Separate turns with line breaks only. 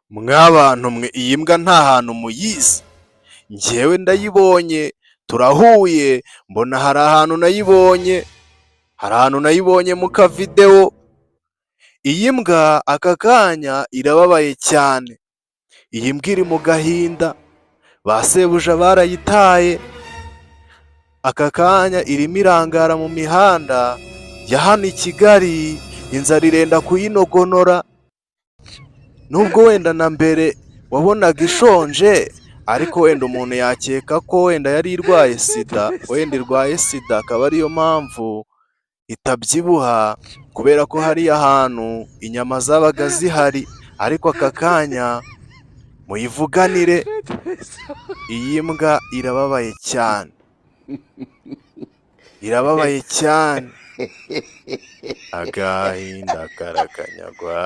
Mw'abantu mwe iyi mbwa nta hantu muyizi, njyewe ndayibonye turahuye mbona hari ahantu nayibonye mu kavidewo. Iyi mbwa aka kanya irababaye cyane, iyi mbwa iri mu gahinda, ba sebuja barayitaye, aka kanya irimo irangara mu mihanda ya hano i Kigali, inzara irenda kuyinogonora. Nubwo wenda na mbere wabonaga ishonje, ariko wenda umuntu yakeka ko wenda yari irwaye sida, akaba ariyo mpamvu itabyibuha, kubera ko hariya hantu inyama zabaga zihari. Ariko aka kanya muyivuganire, iyi mbwa irababaye cyane, irababaye cyane, agahinda karakanyagwa.